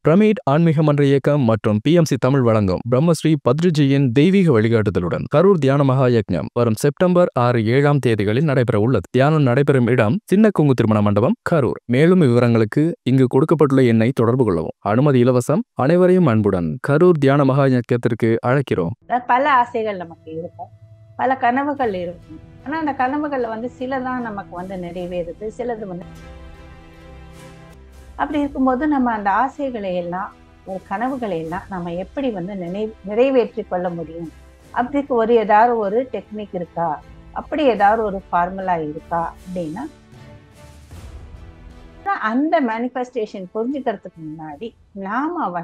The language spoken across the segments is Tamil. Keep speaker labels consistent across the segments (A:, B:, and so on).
A: பிரமிட் ஆன்மீக மன்ற இயக்கம் மற்றும் பிஎம்சி தமிழ் வழங்கும் பிரம்மஸ்ரீ பத்ரிஜியின் தெய்வீக வழிகாட்டுதலுடன் கரூர் தியான மகா யக்ஞம் வரும் செப்டம்பர் 6-7 தேதிகளில் நடைபெற உள்ளது. தியானம் நடைபெறும் இடம் சின்ன கொங்கு திருமண மண்டபம், கரூர். மேலும் விவரங்களுக்கு இங்கு கொடுக்கப்பட்டுள்ள எண்ணை தொடர்பு கொள்ளவும். அனுமதி இலவசம். அனைவரையும் அன்புடன் கரூர் தியான மகா யக்ஞத்திற்கு அழைக்கிறோம்.
B: பல ஆசைகள் நமக்கு இருக்கும், பல கனவுகள் இருக்கும். ஆனா அந்த கனவுகள்ல சிலதான் நமக்கு நிறைவேறுது, சிலது அப்படி இருக்கும்போது நம்ம அந்த ஆசைகளை எல்லாம், ஒரு கனவுகளை எல்லாம் நம்ம எப்படி நிறைவேற்றி கொள்ள முடியும்? அப்படிக்கு ஏதாவது ஒரு டெக்னிக் இருக்கா? அப்படி ஏதாவது ஒரு ஃபார்முலா இருக்கா அப்படின்னா, அந்த மேனிஃபெஸ்டேஷன் புரிஞ்சுக்கிறதுக்கு முன்னாடி நாம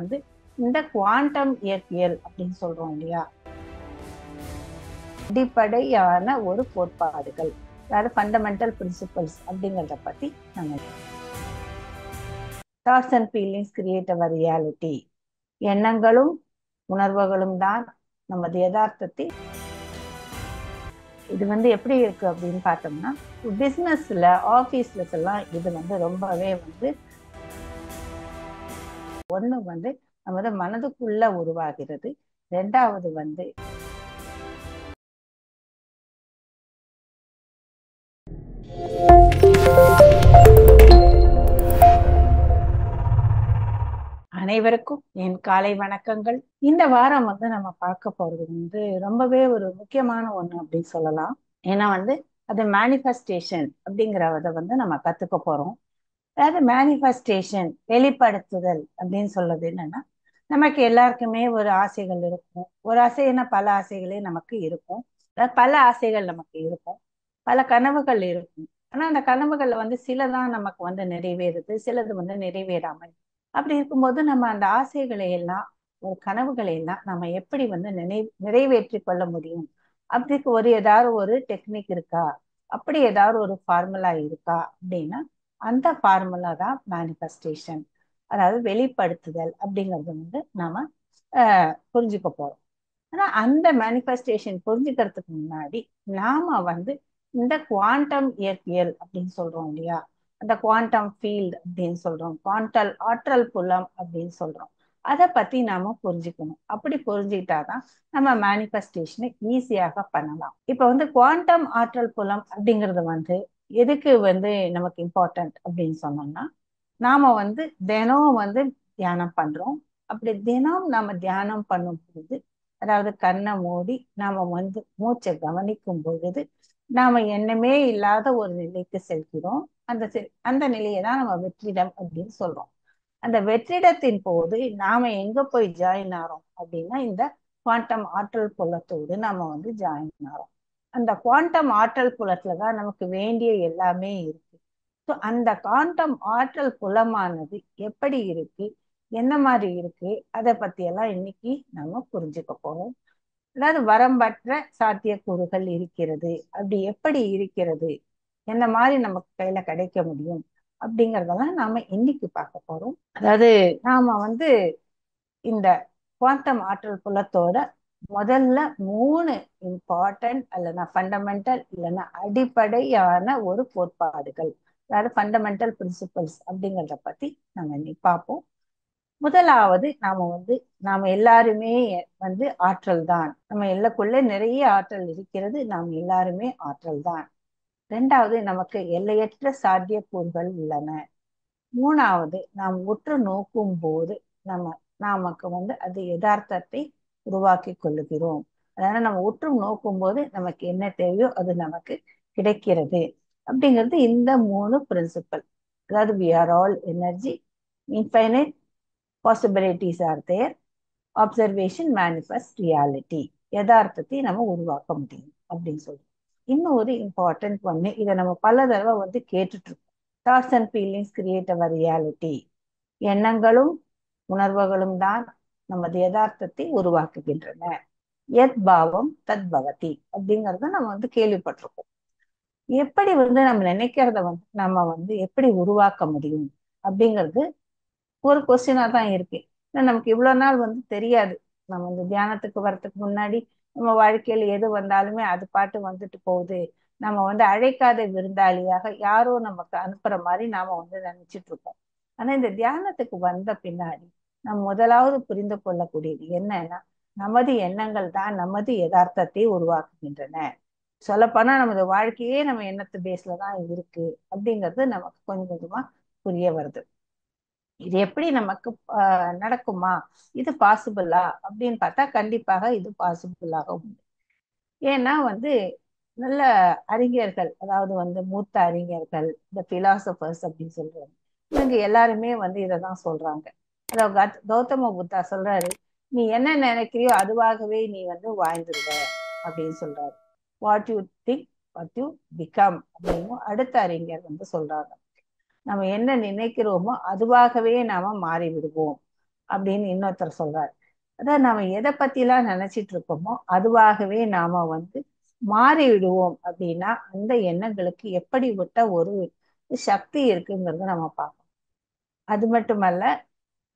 B: இந்த குவாண்டம் இயற்பியல் அப்படின்னு சொல்றோம் இல்லையா, அடிப்படையான ஒரு கோட்பாடுகள், அதாவது ஃபண்டமெண்டல் பிரின்சிபல்ஸ் அப்படிங்கிறத பத்தி நம்ம thoughts and feelings create our reality. எண்ணங்களும் உணர்வுகளும் தான் நமது யதார்த்தத்தை. இது எப்படி இருக்கு அப்படின்னு பார்த்தோம்னா, பிசினஸ்ல, ஆபீஸ்ல எல்லாம் இது ரொம்பவே ஒண்ணு நமது மனதுக்குள்ள உருவாகிறது. ரெண்டாவது அனைவருக்கும் என் காலை வணக்கங்கள். இந்த வாரம் நம்ம பார்க்க போறது ரொம்பவே ஒரு முக்கியமான ஒண்ணு அப்படின்னு சொல்லலாம். ஏன்னா அது மேனிஃபெஸ்டேஷன் அப்படிங்கிறத நம்ம கத்துக்க போறோம். அதாவது மேனிஃபெஸ்டேஷன், வெளிப்படுத்துதல் அப்படின்னு சொல்றது என்னன்னா, நமக்கு எல்லாருக்குமே ஒரு ஆசைகள் இருக்கும். ஒரு ஆசைன்னா பல ஆசைகளே நமக்கு இருக்கும். பல ஆசைகள் நமக்கு இருக்கும், பல கனவுகள் இருக்கும். ஆனா அந்த கனவுகள்ல சிலதான் நமக்கு நிறைவேறுது, சிலது நிறைவேறாமல். அப்படி இருக்கும்போது நம்ம அந்த ஆசைகளை எல்லாம், ஒரு கனவுகளை எல்லாம் நம்ம எப்படி நிறைவேற்றி கொள்ள முடியும்? அப்படிக்கு ஏதாவது ஒரு டெக்னிக் இருக்கா? அப்படி ஏதாவது ஒரு ஃபார்முலா இருக்கா அப்படின்னா, அந்த ஃபார்முலா தான் மேனிஃபெஸ்டேஷன், அதாவது வெளிப்படுத்துதல் அப்படிங்கிறது நாம புரிஞ்சுக்க போறோம். ஆனா அந்த மேனிஃபெஸ்டேஷன் புரிஞ்சுக்கிறதுக்கு முன்னாடி நாம இந்த குவாண்டம் இயற்பியல் அப்படின்னு சொல்றோம் இல்லையா, அந்த குவாண்டம் ஃபீல்ட் அப்படின்னு சொல்றோம், குவாண்டல் ஆற்றல் புலம் அப்படின்னு சொல்றோம், அதை பத்தி நாம புரிஞ்சுக்கணும். அப்படி புரிஞ்சுக்கிட்டாதான் நம்ம மேனிஃபெஸ்டேஷனை ஈஸியாக பண்ணலாம். இப்ப குவாண்டம் ஆற்றல் புலம் அப்படிங்கிறது எதுக்கு நமக்கு இம்பார்ட்டன்ட் அப்படின்னு சொன்னோம்னா, நாம தினம் தியானம் பண்றோம். அப்படி தினம் நாம தியானம் பண்ணும் பொழுது, அதாவது கண்ணை மூடி நாம மூச்சை கவனிக்கும் பொழுது, நாம எண்ணமே இல்லாத ஒரு நிலைக்கு செல்கிறோம். அந்த நிலையை தான் நம்ம வெற்றிடம் அப்படின்னு சொல்றோம். அந்த வெற்றிடத்தின் போது நாம எங்க போய் ஜாயின் ஆறோம் அப்படின்னா, இந்த குவாண்டம் ஆற்றல் புலத்தோடு நாம ஜாயின் ஆறோம். அந்த குவாண்டம் ஆற்றல் புலத்துலதான் நமக்கு வேண்டிய எல்லாமே இருக்கு. ஸோ அந்த குவாண்டம் ஆற்றல் புலமானது எப்படி இருக்கு, என்ன மாதிரி இருக்கு, அதை பத்தி எல்லாம் இன்னைக்கு நம்ம புரிஞ்சுக்க போறோம். அதாவது வரம்பற்ற சாத்தியக்கூறுகள் இருக்கிறது, அப்படி எப்படி இருக்கிறது, என்ன மாதிரி நமக்கு கையில கிடைக்க முடியும் அப்படிங்கறதெல்லாம் நாம இன்னைக்கு பார்க்க போறோம். அதாவது நாம இந்த குவாண்டம் ஆற்றல் புலத்தோட முதல்ல 3 இம்பார்ட்டன்ட் இல்லைன்னா ஃபண்டமெண்டல் இல்லைன்னா அடிப்படையான ஒரு கோட்பாடுகள், அதாவது ஃபண்டமெண்டல் பிரின்சிபல்ஸ் அப்படிங்கிறத பத்தி நம்ம இன்னைக்கு பார்ப்போம். முதலாவது நாம எல்லாருமே ஆற்றல் தான். நம்ம எல்லாக்குள்ள நிறைய ஆற்றல் இருக்கிறது, நாம் எல்லாருமே ஆற்றல் தான். ரெண்டாவது, நமக்கு எல்லையற்ற சாத்தியக்கூறுகள் உள்ளன. மூணாவது, நாம் உற்று நோக்கும் போது நமக்கு அது யதார்த்தத்தை உருவாக்கி கொள்ளுகிறோம். அதனால நம்ம உற்று நோக்கும் போது நமக்கு என்ன தேவையோ அது நமக்கு கிடைக்கிறது அப்படிங்கிறது இந்த 3 பிரின்சிபல். அதாவது we are all energy, infinite possibilities are there, observation manifest reality, யதார்த்தத்தை நம்ம உருவாக்க முடியும் அப்படின்னு சொல்றோம். இன்னொரு இம்பார்ட்டன்ட் ஒண்ணு, இதை நம்ம பல தடவை கேட்டுட்டு இருக்கோம். Thoughts and feelings create our reality. எண்ணங்களும் உணர்வுகளும் தான் நமது யதார்த்தத்தை உருவாக்குகின்றன. யத் பாவம் தத் பவதி அப்படிங்கறத நம்ம கேள்விப்பட்டிருக்கோம். எப்படி நம்ம நினைக்கிறத நம்ம எப்படி உருவாக்க முடியும் அப்படிங்கிறது ஒரு கொஸ்டினா தான் இருக்கு. நமக்கு இவ்வளவு நாள் தெரியாது. நம்ம தியானத்துக்கு வர்றதுக்கு முன்னாடி நம்ம வாழ்க்கையில எது வந்தாலுமே அது பாட்டு வந்துட்டு போகுது. நம்ம அழைக்காத விருந்தாளியாக யாரோ நமக்கு அனுப்புற மாதிரி நாம நினைச்சிட்டு இருக்கோம். ஆனா இந்த தியானத்துக்கு வந்த பின்னாடி நாம் முதலாவது புரிந்து கொள்ளக்கூடியது என்னன்னா, நமது எண்ணங்கள் தான் நமது யதார்த்தத்தை உருவாக்குகின்றன. சொல்லப்போனா நமது வாழ்க்கையே நம்ம எண்ணத்து பேஸ்ல தான் இருக்கு அப்படிங்கிறது நமக்கு கொஞ்சம் கொஞ்சமா புரிய வருது. இது எப்படி நமக்கு நடக்குமா, இது பாசிபிளா அப்படின்னு பார்த்தா கண்டிப்பாக இது பாசிபிளாக உண்டு. ஏன்னா நல்ல அறிஞர்கள், அதாவது மூத்த அறிஞர்கள், இந்த பிலாசபர்ஸ் அப்படின்னு சொல்றாங்க, இவங்க எல்லாருமே இதைதான் சொல்றாங்க. அதாவது கௌதம புத்தா சொல்றாரு, நீ என்ன நினைக்கிறியோ அதுவாகவே நீ வாழ்ந்துருவ அப்படின்னு சொல்றாரு. What you think what you become அப்படின்னு அடுத்த அறிஞர் சொல்றாங்க. நம்ம என்ன நினைக்கிறோமோ அதுவாகவே நாம மாறி விடுவோம் அப்படின்னு இன்னொருத்தர் சொல்றாரு. அதான் நாம எதை பத்திலாம் நினைச்சிட்டு இருக்கோமோ அதுவாகவே நாம மாறி விடுவோம் அப்படின்னா அந்த எண்ணங்களுக்கு எப்படிப்பட்ட ஒரு சக்தி இருக்குங்கிறத நம்ம பார்ப்போம். அது மட்டுமல்ல,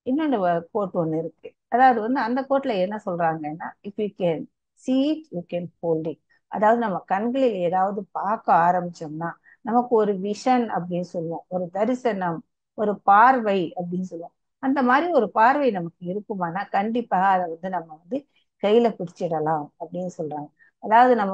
B: இன்னொன்று கோட் ஒன்று இருக்கு. அதாவது அந்த கோட்ல என்ன சொல்றாங்கன்னா, if you can see it you can hold it. அதாவது நம்ம கண்களில் ஏதாவது பார்க்க ஆரம்பிச்சோம்னா நமக்கு ஒரு விஷன் அப்படின்னு சொல்லுவோம், ஒரு தரிசனம், ஒரு பார்வை அப்படின்னு சொல்லுவோம். அந்த மாதிரி ஒரு பார்வை நமக்கு இருக்குமானா கண்டிப்பாக அதை நம்ம கையில பிடிச்சிடலாம் அப்படின்னு சொல்றாங்க. அதாவது நம்ம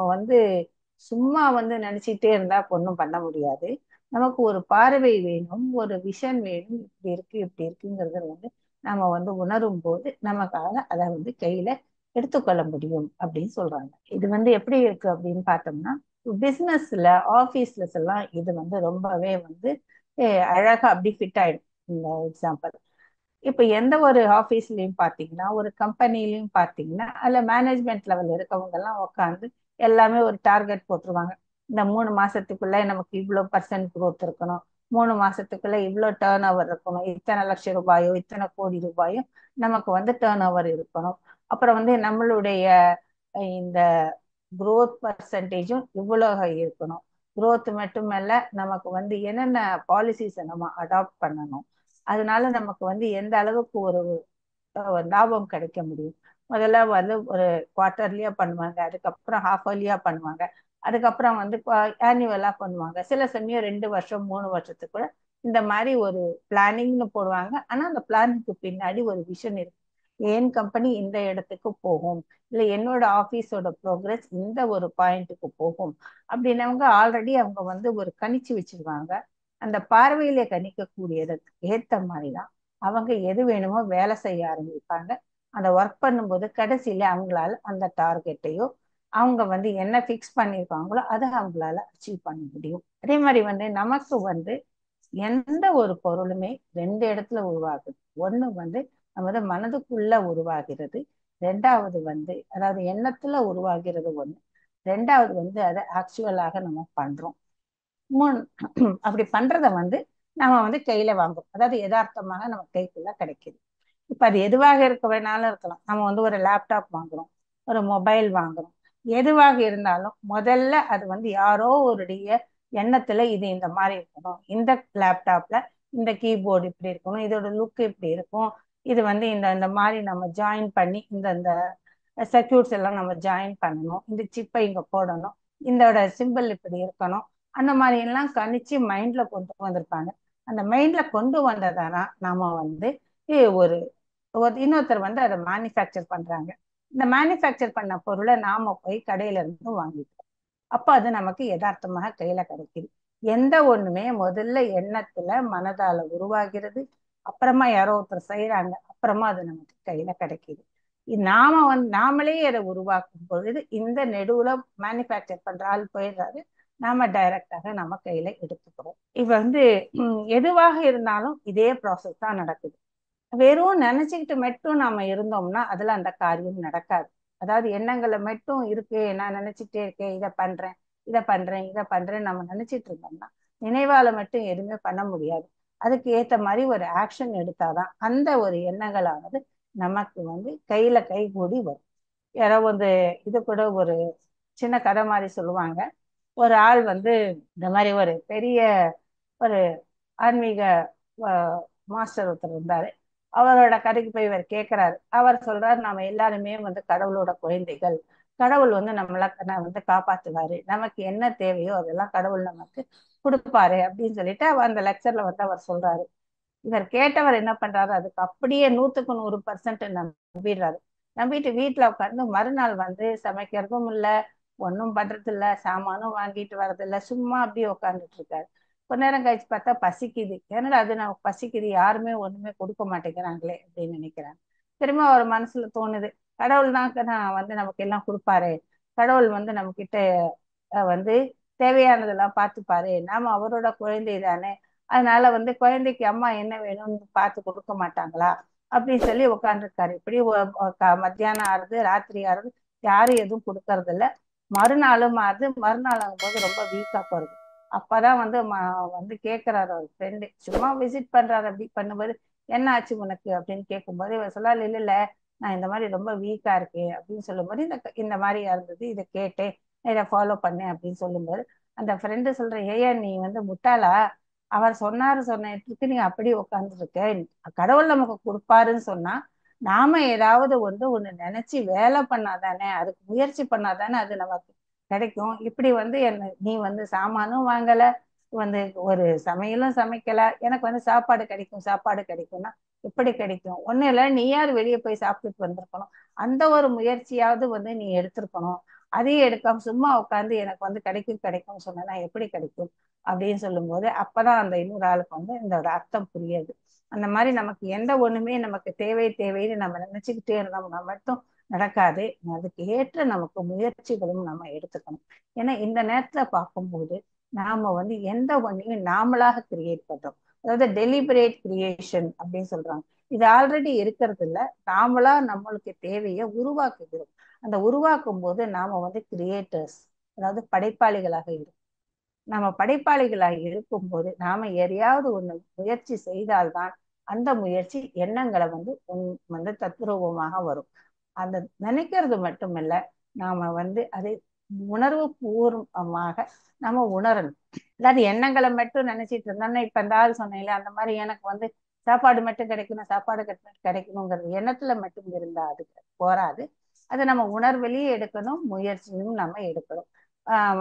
B: சும்மா நினைச்சிட்டே இருந்தா ஒன்றும் பண்ண முடியாது. நமக்கு ஒரு பார்வை வேணும், ஒரு விஷன் வேணும், இப்படி இருக்கு இப்படி இருக்குங்கிறத நம்ம உணரும் போது நமக்காக அதை கையில எடுத்துக்கொள்ள முடியும் அப்படின்னு சொல்றாங்க. இது எப்படி இருக்கு அப்படின்னு பார்த்தோம்னா, பிசினஸ்ல, ஆபீஸ்ல எல்லாம் இது ரொம்பவே அழகா அப்படி ஃபிட் ஆயிடும். இந்த எக்ஸாம்பிள், இப்ப எந்த ஒரு ஆபீஸ்லயும் பாத்தீங்கன்னா, ஒரு கம்பெனிலையும் பாத்தீங்கன்னா, அதுல மேனேஜ்மெண்ட் லெவல் இருக்கவங்க எல்லாம் உட்காந்து எல்லாமே ஒரு டார்கெட் போட்டுருவாங்க. இந்த 3 மாசத்துக்குள்ள நமக்கு இவ்வளவு பர்சன்ட் growth இருக்கணும், 3 மாசத்துக்குள்ள இவ்வளவு டேர்ன் ஓவர் இருக்கணும், இத்தனை லட்சம் ரூபாயோ இத்தனை கோடி ரூபாயோ நமக்கு டேர்ன் ஓவர் இருக்கணும். அப்புறம் நம்மளுடைய இந்த growth பர்சன்டேஜும் இவ்வளவு இருக்கணும். growth மட்டுமல்ல, நமக்கு என்னென்ன பாலிசிஸை நம்ம அடாப்ட் பண்ணணும், அதனால நமக்கு எந்த அளவுக்கு ஒரு லாபம் கிடைக்க முடியும். முதல்ல ஒரு குவார்டர்லியா பண்ணுவாங்க, அதுக்கப்புறம் ஹாஃப் இயர்லியா பண்ணுவாங்க, அதுக்கப்புறம் ஆனுவலா பண்ணுவாங்க, சில சமயம் 2 வருஷம் 3 வருஷத்துக்கு கூட இந்த மாதிரி ஒரு பிளானிங்னு போடுவாங்க. ஆனா அந்த பிளானுக்கு பின்னாடி ஒரு விஷன் இருக்கு. என் கம்பெனி இந்த இடத்துக்கு போகும், இல்லை என்னோட ஆஃபீஸோட ப்ரோக்ரஸ் இந்த ஒரு பாயிண்ட்டுக்கு போகும் அப்படின்னவங்க ஆல்ரெடி அவங்க ஒரு கணிச்சு வச்சிருவாங்க. அந்த பார்வையில கணிக்கக்கூடியதுக்கு ஏத்த மாதிரிதான் அவங்க எது வேணுமோ வேலை செய்ய ஆரம்பிப்பாங்க. அந்த ஒர்க் பண்ணும்போது கடைசியில அவங்களால அந்த டார்கெட்டையோ அவங்க என்ன ஃபிக்ஸ் பண்ணியிருக்காங்களோ அதை அவங்களால அச்சீவ் பண்ண முடியும். அதே மாதிரி நமக்கு எந்த ஒரு பொருளுமே 2 இடத்துல உருவாகுது. ஒண்ணு நமது மனதுக்குள்ள உருவாகிறது, ரெண்டாவது அதாவது எண்ணத்துல உருவாகிறது ஒண்ணு, ரெண்டாவது அதை ஆக்சுவலாக நம்ம பண்றோம். மூணு அப்படி பண்றத நம்ம கையில வாங்குறோம், அதாவது யதார்த்தமாக நம்ம கைக்குள்ள கிடைக்குது. இப்ப அது எதுவாக இருக்க வேணாலும் இருக்கலாம். நம்ம ஒரு லேப்டாப் வாங்குறோம், ஒரு மொபைல் வாங்குறோம், எதுவாக இருந்தாலும் முதல்ல அது யாரோ ஒருடைய எண்ணத்துல இது இந்த மாதிரி இருக்கணும், இந்த லேப்டாப்ல இந்த கீபோர்டு இப்படி இருக்கணும், இதோட லுக் இப்படி இருக்கும், இது இந்த இந்த மாதிரி நம்ம ஜாயின் பண்ணி இந்த இந்த சர்க்கியூட்ஸ் எல்லாம் நம்ம ஜாயின் பண்ணணும், இந்த சிப்பை இங்க போடணும், இதோட சிம்பிள் இப்படி இருக்கணும், அந்த மாதிரி எல்லாம் கணிச்சு மைண்ட்ல கொண்டு வந்திருப்பாங்க. அந்த மைண்ட்ல கொண்டு வந்ததானா நாம ஒரு இன்னொருத்தர் அதை மேனுஃபேக்சர் பண்றாங்க. இந்த மேனுஃபேக்சர் பண்ண பொருளை நாம போய் கடையில இருந்து வாங்கிட்டோம். அப்ப அது நமக்கு யதார்த்தமாக கையில கிடைக்குது. எந்த ஒண்ணுமே முதல்ல எண்ணத்துல மனதால உருவாகிறது, அப்புறமா யாரோ ஒருத்தர் செய்யறாங்க, அப்புறமா அது நமக்கு கையில கிடைக்குது. நாம நாமளே அதை உருவாக்கும் பொழுது இந்த நெடுவுல மேனுஃபேக்சர் பண்ற ஆள் போயிடுறாரு, நாம டைரக்டாக நம்ம கையில எடுத்துக்கிறோம். இப்ப எதுவாக இருந்தாலும் இதே ப்ராசஸ் தான் நடக்குது. வெறும் நினைச்சுக்கிட்டு மட்டும் நாம இருந்தோம்னா அதுல அந்த காரியம் நடக்காது. அதாவது எண்ணங்களை மட்டும் இருக்கு, நான் நினைச்சுட்டே இருக்கேன், இதை பண்றேன் இதை பண்றேன் இதை பண்றேன் நம்ம நினைச்சிட்டு இருந்தோம்னா நினைவால மட்டும் எதுவுமே பண்ண முடியாது. அதுக்கு ஏத்த மாதிரி ஒரு ஆக்ஷன் எடுத்தாதான் அந்த ஒரு எண்ணங்களானது நமக்கு கையில கை கூடி வரும். யாரோ இது கூட ஒரு சின்ன கதை மாதிரி சொல்லுவாங்க. ஒரு ஆள் இந்த மாதிரி ஒரு பெரிய ஒரு ஆன்மீக மாஸ்டர் ஒருத்தர் இருந்தாரு. அவரோட கதைக்கு போய் இவர் கேட்கிறாரு. அவர் சொல்றாரு, நாம எல்லாருமே கடவுளோட குழந்தைகள், கடவுள் நம்மள காப்பாத்துவாரு, நமக்கு என்ன தேவையோ அதெல்லாம் கடவுள் நமக்கு கொடுப்பாரு அப்படின்னு சொல்லிட்டு அந்த லெக்சர்ல அவர் சொல்றாரு. இவர் கேட்டவர் என்ன பண்றாரு, அதுக்கு அப்படியே 100% நம்பிடுறாரு. நம்பிட்டு வீட்டுல உட்காந்து மறுநாள் வந்து சமைக்கிறதும் இல்ல, ஒன்றும் பண்றது இல்ல, சாமானும் வாங்கிட்டு வர்றது இல்ல, சும்மா அப்படியே உட்காந்துட்டு இருக்காரு. கொஞ்ச நேரம் கழிச்சு பார்த்தா பசிக்குது. என்னடா அது நமக்கு பசிக்குது, யாருமே ஒண்ணுமே கொடுக்க மாட்டேங்கிறாங்களே அப்படின்னு நினைக்கிறாங்க. திரும்ப அவர் மனசுல தோணுது, கடவுள் தான் நான் வந்து நமக்கு எல்லாம் கொடுப்பாரு, கடவுள் வந்து நம்ம கிட்ட வந்து தேவையானதெல்லாம் பார்த்துப்பாரு, நாம அவரோட குழந்தை தானே, அதனால வந்து குழந்தைக்கு அம்மா என்ன வேணும்னு பார்த்து கொடுக்க மாட்டாங்களா அப்படின்னு சொல்லி உட்காந்துருக்காரு. இப்படி மத்தியானம் ஆறுது, ராத்திரி ஆறுது, யாரும் எதுவும் கொடுக்கறது இல்ல. மறுநாளும் ஆறுது, மறுநாள் ஆகும்போது ரொம்ப வீக்கா போறது. அப்பதான் வந்து வந்து கேட்கிறாரு அவர் ஃப்ரெண்டு, சும்மா விசிட் பண்றாரு. அப்படி பண்ணும்போது என்ன ஆச்சு உனக்கு அப்படின்னு கேட்கும்போது இவர் சொல்லாரு, இல்ல இல்ல நான் இந்த மாதிரி ரொம்ப வீக்கா இருக்கேன் அப்படின்னு சொல்லும்போது இந்த மாதிரி இருந்தது, இதை கேட்டேன், இதை ஃபாலோ பண்ணேன் அப்படின்னு சொல்லும்போது அந்த ஃப்ரெண்டு சொல்ற, ஏயா நீ வந்து முட்டாளா, அவர் சொன்னாரு சொன்னதுக்கு நீ அப்படி உட்காந்துருக்க, கடவுள் நமக்கு கொடுப்பாருன்னு சொன்னா நாம ஏதாவது வந்து ஒண்ணு நினைச்சு வேலை பண்ணாதானே, அதுக்கு முயற்சி பண்ணாதானே அது நமக்கு கிடைக்கும். இப்படி வந்து என்ன நீ வந்து சாமானும் வாங்கல, வந்து ஒரு சமையலும் சமைக்கல, எனக்கு வந்து சாப்பாடு கிடைக்கும் சாப்பாடு கிடைக்கும்னா எப்படி கிடைக்கும்? ஒண்ணு இல்ல, நீ யார் வெளியே போய் சாப்பிட்டுட்டு வந்திருக்கணும், அந்த ஒரு முயற்சியாவது வந்து நீ எடுத்திருக்கணும். அதையும் எடுக்காம சும்மா உட்காந்து எனக்கு வந்து கிடைக்கும் கிடைக்கும்னு சொன்னா எப்படி கிடைக்கும் அப்படின்னு சொல்லும்போது அப்பதான் அந்த இன்னொரு ஆளுக்கு வந்து இந்த அர்த்தம் புரியுது. அந்த மாதிரி நமக்கு எந்த ஒண்ணுமே நமக்கு தேவை தேவைன்னு நம்ம நினைச்சுக்கிட்டே இருந்தோம்னா மட்டும் நடக்காது. அதுக்கு ஏற்ற நமக்கு முயற்சிகளும் நம்ம எடுத்துக்கணும். ஏன்னா இந்த நேரத்துல பார்க்கும்போது நாம வந்து எந்த ஒண்ணையும் நாமளாக கிரியேட் பண்றோம். அதாவது டெலிபரேட் கிரியேஷன் அப்படின்னு சொல்றாங்க. இது ஆல்ரெடி இருக்கிறது இல்ல, நாமளா நம்மளுக்கு தேவையை உருவாக்குகிறோம். அந்த உருவாக்கும் போது நாம வந்து கிரியேட்டர்ஸ், அதாவது படைப்பாளிகளாக இருக்கும். நம்ம படைப்பாளிகளாக இருக்கும்போது நாம எதையாவது ஒண்ணு முயற்சி செய்தால்தான் அந்த முயற்சி எண்ணங்களை வந்து வந்து தத்ரூபமாக வரும். அந்த நினைக்கிறது மட்டுமில்ல, நாம வந்து அதை உணர்வு பூர்வமாக நம்ம உணரணும். அதாவது எண்ணங்களை மட்டும் நினைச்சிட்டு இருந்தோம்னா, இப்ப இந்த ஆள் சொன்னேன்ல அந்த மாதிரி எனக்கு வந்து சாப்பாடு மட்டும் கிடைக்கணும், சாப்பாடு கிடைக்கணுங்கிறது எண்ணத்துல மட்டும் இருந்தா அது போராது. அதை நம்ம உணர்விலேயே எடுக்கணும், முயற்சியும் நம்ம எடுக்கணும்.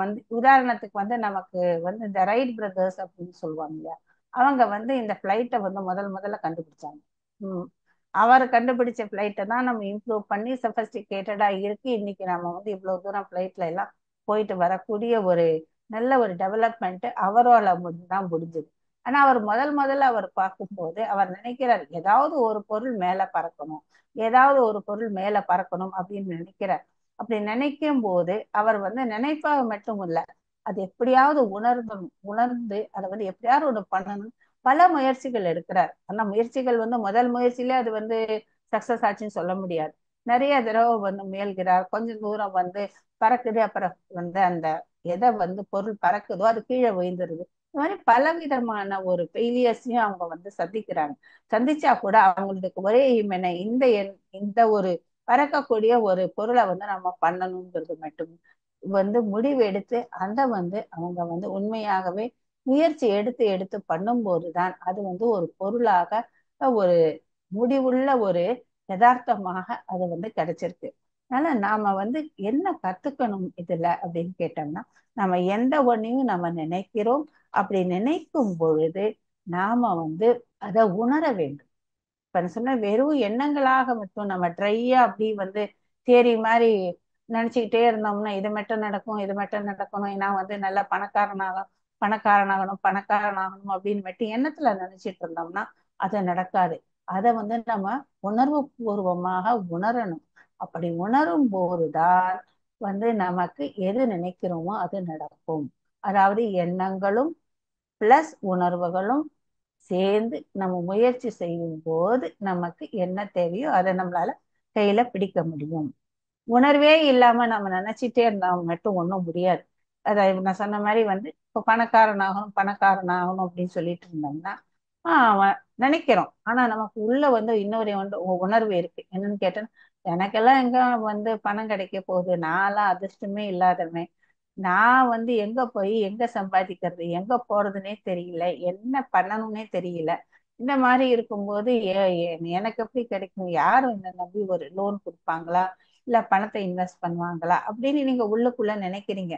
B: வந்து உதாரணத்துக்கு வந்து நமக்கு வந்து இந்த ரைட் பிரதர்ஸ் அப்படின்னு சொல்லுவாங்க இல்லையா, அவங்க வந்து இந்த ஃபிளைட்டை வந்து முதல்ல கண்டுபிடிச்சாங்க. ம் அவர் கண்டுபிடிச்ச ஃபிளைட்டை தான் நம்ம இம்ப்ரூவ் பண்ணி சஃபஸ்டிகேட்டடா இருக்கு. இன்னைக்கு நம்ம வந்து இவ்வளவு தூரம் ஃபிளைட்ல எல்லாம் போயிட்டு வரக்கூடிய ஒரு நல்ல ஒரு டெவலப்மெண்ட் அவரால் தான் முடிஞ்சது. ஆனா அவர் முதல்ல அவர் பார்க்கும்போது அவர் நினைக்கிறார், ஏதாவது ஒரு பொருள் மேல பறக்கணும், ஏதாவது ஒரு பொருள் மேல பறக்கணும் அப்படின்னு நினைக்கிறார். அப்படி நினைக்கும் போது அவர் வந்து நினைப்பாக மட்டும் இல்ல, அது எப்படியாவது உணர்ந்து அதை வந்து எப்படியாவது ஒண்ணு பண்ணணும். பல முயற்சிகள் எடுக்கிறார். ஆனா முயற்சிகள் வந்து முதல் முயற்சியிலே அது வந்து சக்சஸ் ஆச்சுன்னு சொல்ல முடியாது. நிறைய தடவை வந்து முயல்கிறார், கொஞ்சம் தூரம் வந்து பறக்குது, அப்புறம் வந்து அந்த எதை வந்து பொருள் பறக்குதோ அது கீழே விழுந்துருது. இந்த மாதிரி பலவிதமான ஒரு ஃபெயிலியர்ஸையும் அவங்க வந்து சந்திக்கிறாங்க. சந்திச்சா கூட அவங்களுக்கு ஒரே என்ன, இந்த ஒரு பறக்கக்கூடிய ஒரு பொருளை வந்து நம்ம பண்ணணுங்கிறது மட்டும் வந்து முடிவு எடுத்து அந்த வந்து அவங்க வந்து உண்மையாகவே முயற்சி எடுத்து எடுத்து பண்ணும்போதுதான் அது வந்து ஒரு பொருளாக, ஒரு முடிவுள்ள ஒரு யதார்த்தமாக அது வந்து கிடைச்சிருக்கு. அதனால நாம வந்து என்ன கத்துக்கணும் இதுல அப்படின்னு கேட்டோம்னா, நம்ம எந்த ஒண்ணையும் நம்ம நினைக்கிறோம், அப்படி நினைக்கும் பொழுது நாம வந்து அதை உணர வேண்டும். இப்ப நான் சொன்ன வெறும் எண்ணங்களாக மட்டும் நம்ம ட்ரையா அப்படி வந்து தேரி மாதிரி நினைச்சுக்கிட்டே இருந்தோம்னா, இது மட்டும் நடக்கும் இது மட்டும் நடக்கணும், நான் வந்து நல்லா பணக்காரனாகணும் அப்படின்னு மட்டும் எண்ணத்துல நினைச்சிட்டு இருந்தோம்னா அது நடக்காது. அதை வந்து நம்ம உணர்வு பூர்வமாக உணரணும். அப்படி உணரும் போதுதான் வந்து நமக்கு எது நினைக்கிறோமோ அது நடக்கும். அதாவது எண்ணங்களும் பிளஸ் உணர்வுகளும் சேர்ந்து நம்ம முயற்சி செய்யும் போது நமக்கு என்ன தேவையோ அதை நம்மளால கையில பிடிக்க முடியும். உணர்வே இல்லாம நம்ம நினைச்சிட்டே இருந்தா மட்டும் ஒண்ணும் முடியாது. அதை நான் சொன்ன மாதிரி வந்து இப்ப பணக்காரன் ஆகணும் அப்படின்னு சொல்லிட்டு இருந்தோம்னா நினைக்கிறோம். ஆனா நமக்கு உள்ள வந்து இன்னொரு உணர்வு இருக்கு. என்னன்னு கேட்டேன்னா, எனக்கெல்லாம் எங்க வந்து பணம் கிடைக்க போகுது, நான்லாம் அதிர்ஷ்டமே இல்லாதவன், நான் வந்து எங்க போய் எங்க சம்பாதிக்கிறது, எங்க போறதுன்னே தெரியல, என்ன பண்ணணும்னே தெரியல. இந்த மாதிரி இருக்கும்போது எனக்கு எப்படி கிடைக்கும், யாரும் என்ன நம்பி ஒரு லோன் கொடுப்பாங்களா, இல்ல பணத்தை இன்வெஸ்ட் பண்ணுவாங்களா அப்படின்னு நீங்க உள்ளுக்குள்ள நினைக்கிறீங்க.